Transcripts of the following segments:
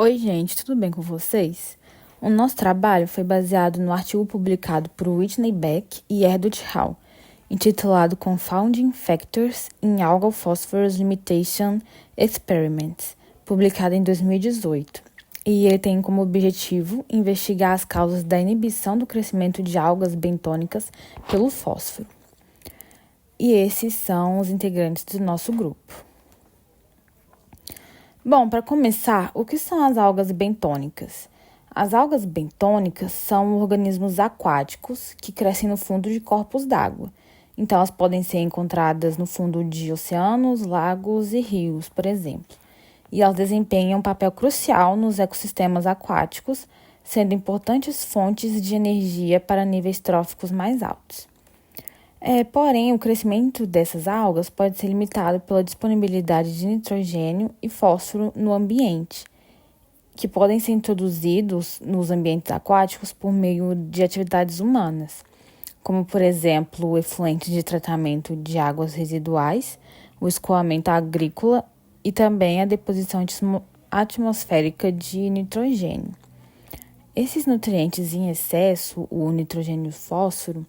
Oi, gente, tudo bem com vocês? O nosso trabalho foi baseado no artigo publicado por Whitney Beck e Erdut Hall, intitulado Confounding Factors in Algal Phosphorus Limitation Experiments, publicado em 2018. E ele tem como objetivo investigar as causas da inibição do crescimento de algas bentônicas pelo fósforo. E esses são os integrantes do nosso grupo. Bom, para começar, o que são as algas bentônicas? As algas bentônicas são organismos aquáticos que crescem no fundo de corpos d'água. Então, elas podem ser encontradas no fundo de oceanos, lagos e rios, por exemplo. E elas desempenham um papel crucial nos ecossistemas aquáticos, sendo importantes fontes de energia para níveis tróficos mais altos. Porém, o crescimento dessas algas pode ser limitado pela disponibilidade de nitrogênio e fósforo no ambiente, que podem ser introduzidos nos ambientes aquáticos por meio de atividades humanas, como, por exemplo, o efluente de tratamento de águas residuais, o escoamento agrícola e também a deposição atmosférica de nitrogênio. Esses nutrientes em excesso, o nitrogênio e o fósforo,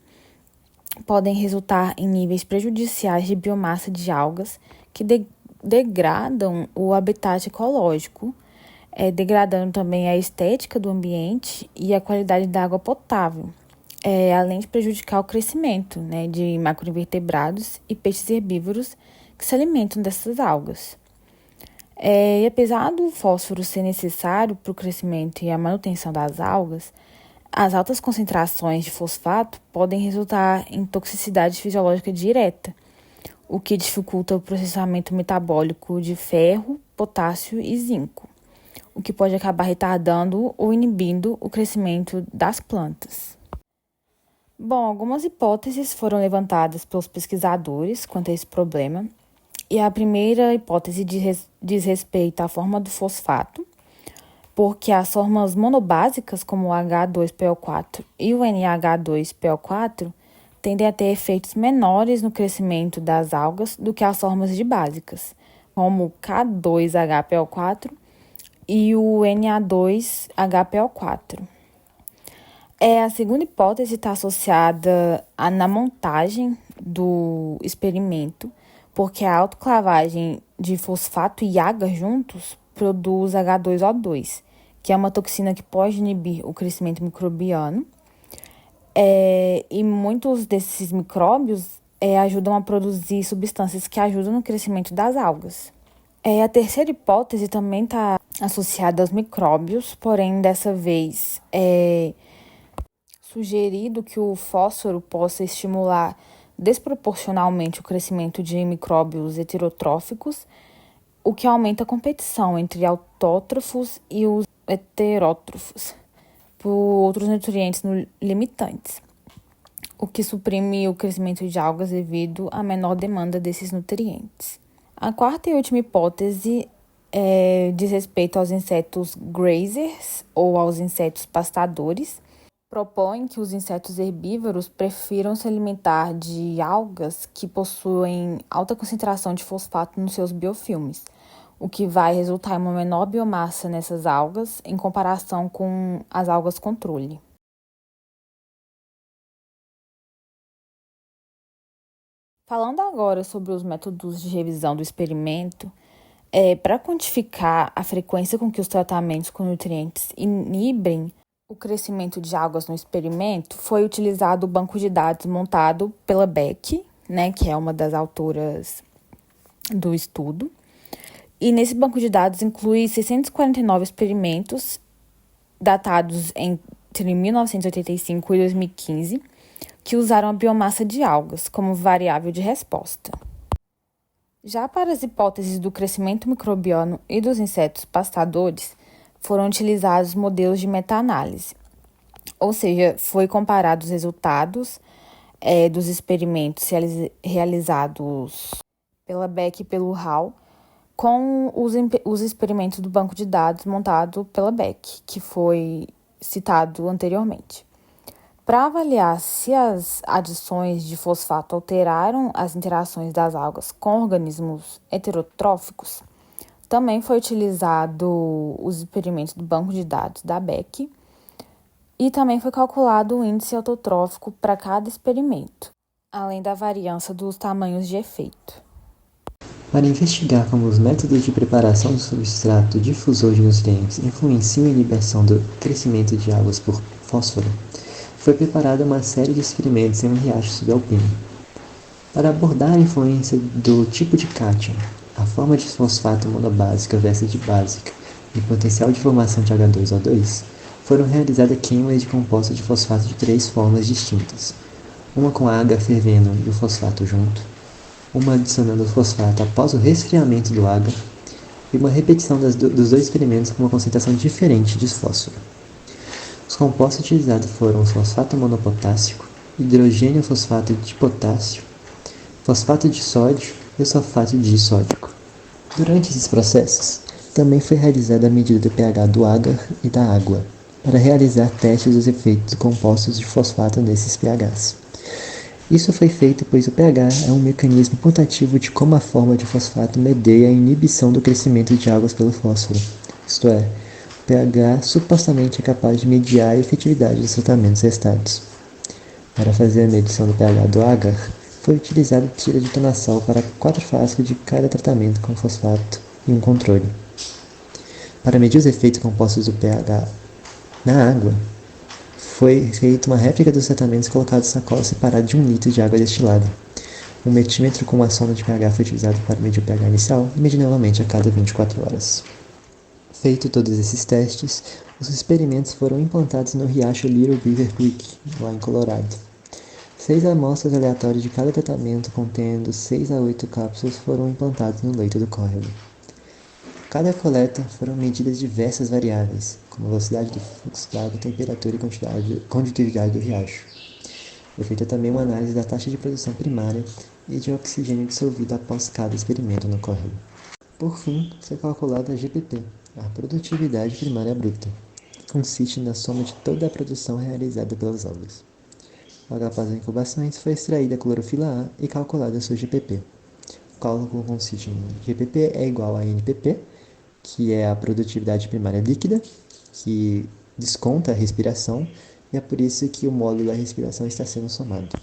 podem resultar em níveis prejudiciais de biomassa de algas que degradam o habitat ecológico, degradando também a estética do ambiente e a qualidade da água potável, além de prejudicar o crescimento, de macroinvertebrados e peixes herbívoros que se alimentam dessas algas. E apesar do fósforo ser necessário para o crescimento e a manutenção das algas, as altas concentrações de fosfato podem resultar em toxicidade fisiológica direta, o que dificulta o processamento metabólico de ferro, potássio e zinco, o que pode acabar retardando ou inibindo o crescimento das plantas. Bom, algumas hipóteses foram levantadas pelos pesquisadores quanto a esse problema, e a primeira hipótese diz respeito à forma do fosfato, porque as formas monobásicas, como o H2PO4 e o NH2PO4, tendem a ter efeitos menores no crescimento das algas do que as formas dibásicas, como o K2HPO4 e o Na2HPO4. A segunda hipótese está associada na montagem do experimento, porque a autoclavagem de fosfato e água juntos produz H2O2, que é uma toxina que pode inibir o crescimento microbiano. E muitos desses micróbios ajudam a produzir substâncias que ajudam no crescimento das algas. A terceira hipótese também está associada aos micróbios, porém, dessa vez, sugerido que o fósforo possa estimular desproporcionalmente o crescimento de micróbios heterotróficos, o que aumenta a competição entre autótrofos e os heterótrofos por outros nutrientes limitantes, o que suprime o crescimento de algas devido à menor demanda desses nutrientes. A quarta e última hipótese diz respeito aos insetos grazers ou aos insetos pastadores. Propõe que os insetos herbívoros prefiram se alimentar de algas que possuem alta concentração de fosfato nos seus biofilmes, o que vai resultar em uma menor biomassa nessas algas em comparação com as algas controle. Falando agora sobre os métodos de revisão do experimento, para quantificar a frequência com que os tratamentos com nutrientes inibem o crescimento de algas no experimento, foi utilizado o banco de dados montado pela Beck, que é uma das autoras do estudo. E nesse banco de dados inclui 649 experimentos datados entre 1985 e 2015, que usaram a biomassa de algas como variável de resposta. Já para as hipóteses do crescimento microbiano e dos insetos pastadores, foram utilizados modelos de meta-análise, ou seja, foi comparado os resultados dos experimentos realizados pela Beck e pelo Hall com os experimentos do banco de dados montado pela Beck, que foi citado anteriormente. Para avaliar se as adições de fosfato alteraram as interações das algas com organismos heterotróficos, Também foi utilizado os experimentos do banco de dados da Beck e também foi calculado o índice autotrófico para cada experimento, além da variância dos tamanhos de efeito. Para investigar como os métodos de preparação do substrato difusor de nutrientes influenciam a inibição do crescimento de águas por fósforo, foi preparada uma série de experimentos em um riacho subalpino. Para abordar a influência do tipo de cátion, a forma de fosfato monobásica versus de básica e o potencial de formação de H2O2, foram realizadas queimas de compostos de fosfato de 3 formas distintas, uma com a água fervendo e o fosfato junto, uma adicionando o fosfato após o resfriamento do água e uma repetição dos dois experimentos com uma concentração diferente de fósforo. Os compostos utilizados foram o fosfato monopotássico, hidrogênio fosfato de potássio, fosfato de sódio e o sulfato disódico. Durante esses processos, também foi realizada a medida do pH do agar e da água, para realizar testes dos efeitos compostos de fosfato nesses pHs. Isso foi feito pois o pH é um mecanismo putativo de como a forma de fosfato medeia a inibição do crescimento de águas pelo fósforo, isto é, o pH supostamente é capaz de mediar a efetividade dos tratamentos restados. Para fazer a medição do pH do agar, foi utilizada tira de tonassol para 4 frascos de cada tratamento com fosfato e um controle. Para medir os efeitos compostos do pH na água, foi feita uma réplica dos tratamentos colocados em sacola separada de 1 litro de água destilada. Um metímetro com uma sonda de pH foi utilizado para medir o pH inicial e medir novamente a cada 24 horas. Feito todos esses testes, os experimentos foram implantados no riacho Little Beaver Creek, lá em Colorado. 6 amostras aleatórias de cada tratamento, contendo 6 a 8 cápsulas, foram implantadas no leito do córrego. Cada coleta foram medidas diversas variáveis, como a velocidade do fluxo d'água, temperatura e condutividade do riacho. Foi feita também uma análise da taxa de produção primária e de oxigênio dissolvido após cada experimento no córrego. Por fim, foi calculada a GPP, a produtividade primária bruta, que consiste na soma de toda a produção realizada pelas algas. Logo após as incubações, foi extraída a clorofila A e calculada a sua GPP. O cálculo consiste em GPP é igual a NPP, que é a produtividade primária líquida, que desconta a respiração, e é por isso que o módulo da respiração está sendo somado.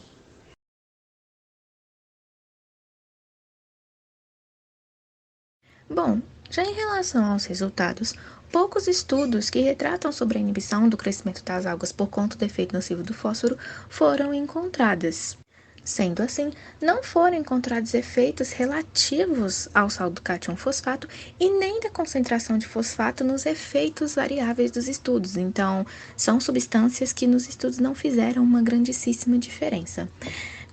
Bom, já em relação aos resultados, poucos estudos que retratam sobre a inibição do crescimento das algas por conta do efeito nocivo do fósforo foram encontrados. Sendo assim, não foram encontrados efeitos relativos ao sal do cátion fosfato e nem da concentração de fosfato nos efeitos variáveis dos estudos. Então, são substâncias que nos estudos não fizeram uma grandíssima diferença.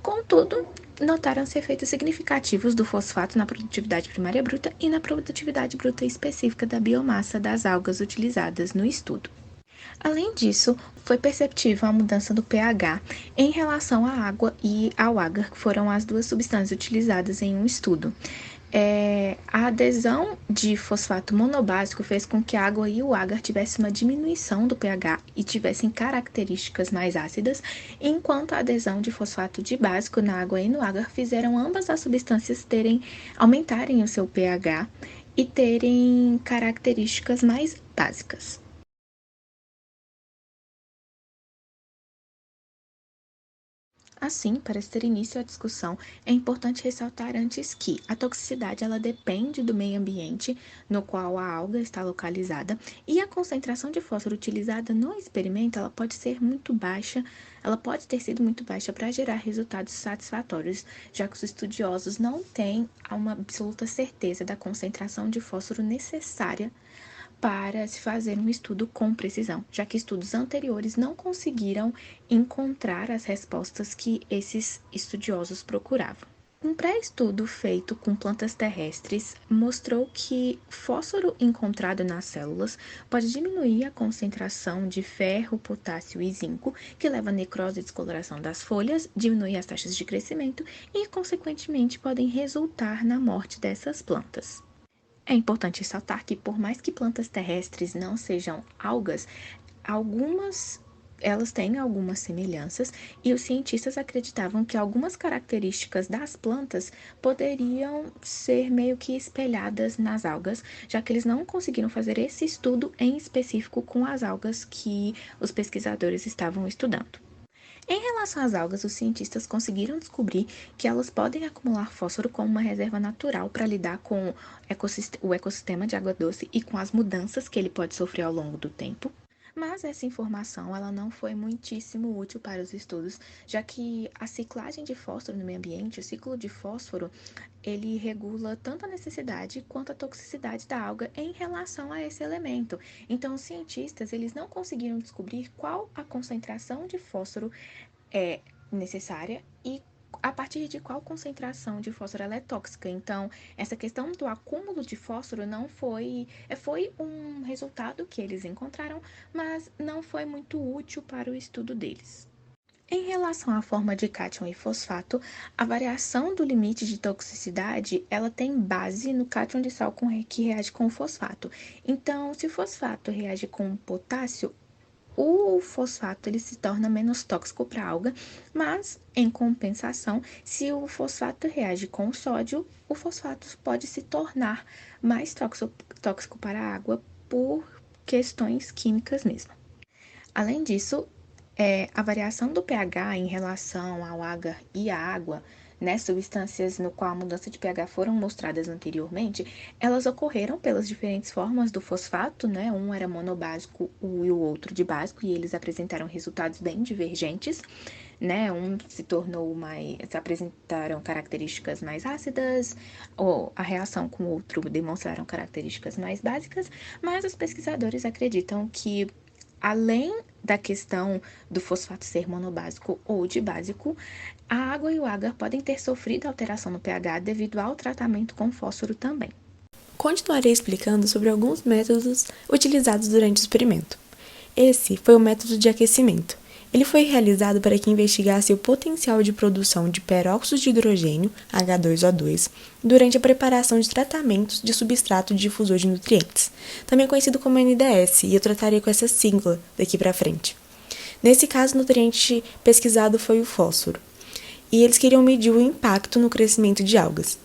Contudo, notaram-se efeitos significativos do fosfato na produtividade primária bruta e na produtividade bruta específica da biomassa das algas utilizadas no estudo. Além disso, foi perceptível a mudança do pH em relação à água e ao agar, que foram as duas substâncias utilizadas em um estudo. A adesão de fosfato monobásico fez com que a água e o agar tivessem uma diminuição do pH e tivessem características mais ácidas, enquanto a adesão de fosfato de básico na água e no agar fizeram ambas as substâncias aumentarem o seu pH e terem características mais básicas. Assim, para se ter início à discussão, é importante ressaltar antes que a toxicidade ela depende do meio ambiente no qual a alga está localizada e a concentração de fósforo utilizada no experimento ela pode ser muito baixa, ela pode ter sido muito baixa para gerar resultados satisfatórios, já que os estudiosos não têm uma absoluta certeza da concentração de fósforo necessária para se fazer um estudo com precisão, já que estudos anteriores não conseguiram encontrar as respostas que esses estudiosos procuravam. Um pré-estudo feito com plantas terrestres mostrou que o fósforo encontrado nas células pode diminuir a concentração de ferro, potássio e zinco, que leva à necrose e descoloração das folhas, diminuir as taxas de crescimento e, consequentemente, podem resultar na morte dessas plantas. É importante ressaltar que, por mais que plantas terrestres não sejam algas, algumas elas têm algumas semelhanças e os cientistas acreditavam que algumas características das plantas poderiam ser meio que espelhadas nas algas, já que eles não conseguiram fazer esse estudo em específico com as algas que os pesquisadores estavam estudando. Em relação às algas, os cientistas conseguiram descobrir que elas podem acumular fósforo como uma reserva natural para lidar com o ecossistema de água doce e com as mudanças que ele pode sofrer ao longo do tempo. Mas essa informação ela não foi muitíssimo útil para os estudos, já que a ciclagem de fósforo no meio ambiente, o ciclo de fósforo, ele regula tanto a necessidade quanto a toxicidade da alga em relação a esse elemento. Então, os cientistas eles não conseguiram descobrir qual a concentração de fósforo é necessária e a partir de qual concentração de fósforo ela é tóxica. Então, essa questão do acúmulo de fósforo não foi um resultado que eles encontraram, mas não foi muito útil para o estudo deles. Em relação à forma de cátion e fosfato, a variação do limite de toxicidade, ela tem base no cátion de sal que reage com o fosfato. Então, se o fosfato reage com o potássio, o fosfato ele se torna menos tóxico para a alga, mas, em compensação, se o fosfato reage com o sódio, o fosfato pode se tornar mais tóxico para a água por questões químicas mesmo. Além disso, a variação do pH em relação ao agar e à água, né, substâncias no qual a mudança de pH foram mostradas anteriormente, elas ocorreram pelas diferentes formas do fosfato, né, um era monobásico e o outro de básico, e eles apresentaram resultados bem divergentes, né, se apresentaram características mais ácidas, ou a reação com o outro demonstraram características mais básicas, mas os pesquisadores acreditam que além da questão do fosfato ser monobásico ou dibásico, a água e o agar podem ter sofrido alteração no pH devido ao tratamento com fósforo também. Continuarei explicando sobre alguns métodos utilizados durante o experimento. Esse foi o método de aquecimento. Ele foi realizado para que investigasse o potencial de produção de peróxido de hidrogênio, H2O2, durante a preparação de tratamentos de substrato difusor de nutrientes, também conhecido como NDS, e eu trataria com essa sigla daqui para frente. Nesse caso, o nutriente pesquisado foi o fósforo, e eles queriam medir o impacto no crescimento de algas.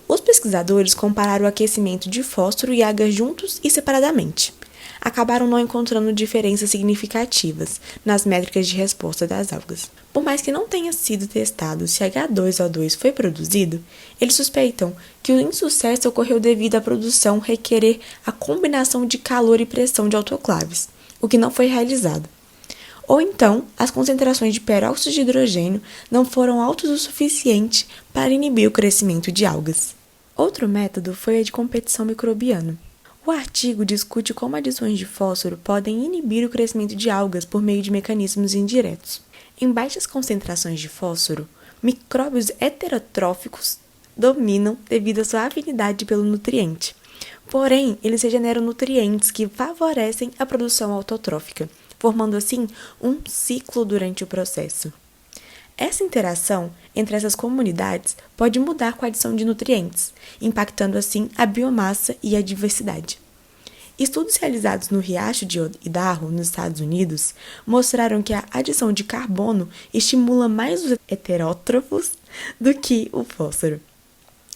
Os pesquisadores compararam o aquecimento de fósforo e água juntos e separadamente. Acabaram não encontrando diferenças significativas nas métricas de resposta das algas. Por mais que não tenha sido testado se H2O2 foi produzido, eles suspeitam que o insucesso ocorreu devido à produção requerer a combinação de calor e pressão de autoclaves, o que não foi realizado. Ou então, as concentrações de peróxido de hidrogênio não foram altas o suficiente para inibir o crescimento de algas. Outro método foi a de competição microbiana. O artigo discute como adições de fósforo podem inibir o crescimento de algas por meio de mecanismos indiretos. Em baixas concentrações de fósforo, micróbios heterotróficos dominam devido à sua afinidade pelo nutriente. Porém, eles regeneram nutrientes que favorecem a produção autotrófica, formando assim um ciclo durante o processo. Essa interação entre essas comunidades pode mudar com a adição de nutrientes, impactando assim a biomassa e a diversidade. Estudos realizados no Riacho de Idaho, nos Estados Unidos, mostraram que a adição de carbono estimula mais os heterótrofos do que o fósforo.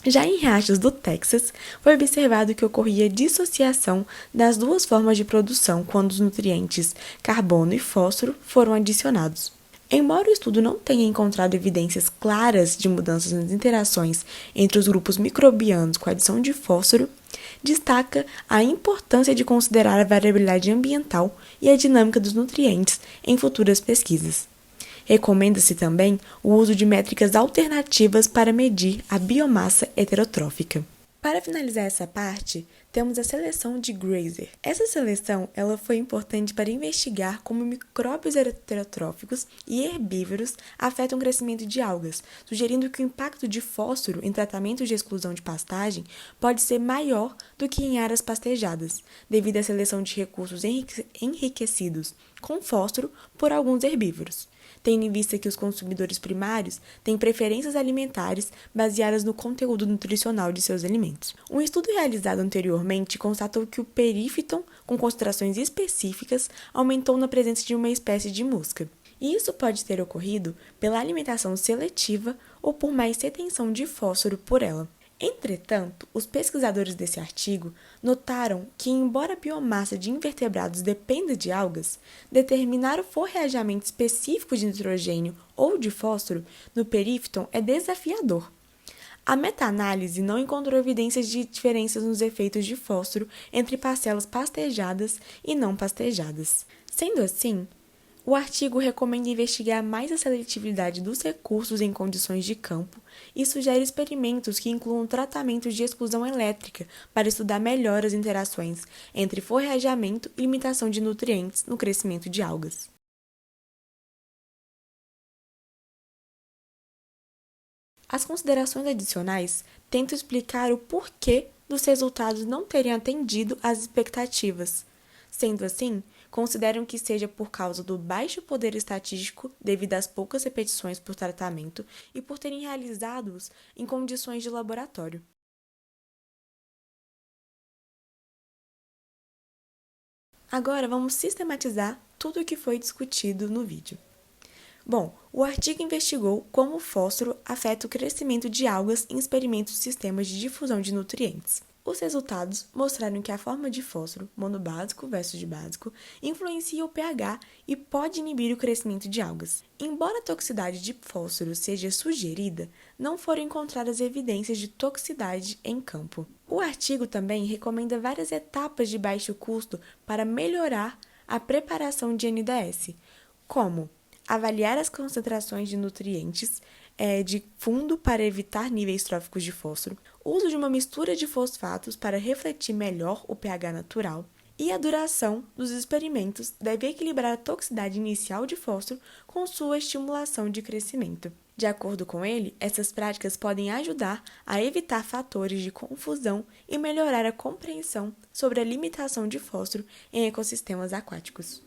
Já em riachos do Texas, foi observado que ocorria dissociação das duas formas de produção quando os nutrientes carbono e fósforo foram adicionados. Embora o estudo não tenha encontrado evidências claras de mudanças nas interações entre os grupos microbianos com a adição de fósforo, destaca a importância de considerar a variabilidade ambiental e a dinâmica dos nutrientes em futuras pesquisas. Recomenda-se também o uso de métricas alternativas para medir a biomassa heterotrófica. Para finalizar essa parte, temos a seleção de Grazer. Essa seleção foi importante para investigar como micróbios heterotróficos e herbívoros afetam o crescimento de algas, sugerindo que o impacto de fósforo em tratamentos de exclusão de pastagem pode ser maior do que em áreas pastejadas, devido à seleção de recursos enriquecidos com fósforo por alguns herbívoros. tendo em vista que os consumidores primários têm preferências alimentares baseadas no conteúdo nutricional de seus alimentos. Um estudo realizado anteriormente constatou que o perífiton, com concentrações específicas, aumentou na presença de uma espécie de mosca. E isso pode ter ocorrido pela alimentação seletiva ou por mais retenção de fósforo por ela. Entretanto, os pesquisadores desse artigo notaram que, embora a biomassa de invertebrados dependa de algas, determinar o forrageamento específico de nitrogênio ou de fósforo no perífiton é desafiador. A meta-análise não encontrou evidências de diferenças nos efeitos de fósforo entre parcelas pastejadas e não pastejadas. Sendo assim, o artigo recomenda investigar mais a seletividade dos recursos em condições de campo e sugere experimentos que incluam tratamentos de exclusão elétrica para estudar melhor as interações entre forrageamento e limitação de nutrientes no crescimento de algas. As considerações adicionais tentam explicar o porquê dos resultados não terem atendido às expectativas. Sendo assim, consideram que seja por causa do baixo poder estatístico devido às poucas repetições por tratamento e por terem realizados em condições de laboratório. Agora vamos sistematizar tudo o que foi discutido no vídeo. Bom, o artigo investigou como o fósforo afeta o crescimento de algas em experimentos de sistemas de difusão de nutrientes. Os resultados mostraram que a forma de fósforo, monobásico versus dibásico, influencia o pH e pode inibir o crescimento de algas. Embora a toxicidade de fósforo seja sugerida, não foram encontradas evidências de toxicidade em campo. O artigo também recomenda várias etapas de baixo custo para melhorar a preparação de NDS, como avaliar as concentrações de nutrientes de fundo para evitar níveis tróficos de fósforo, o uso de uma mistura de fosfatos para refletir melhor o pH natural e a duração dos experimentos deve equilibrar a toxicidade inicial de fósforo com sua estimulação de crescimento. De acordo com ele, essas práticas podem ajudar a evitar fatores de confusão e melhorar a compreensão sobre a limitação de fósforo em ecossistemas aquáticos.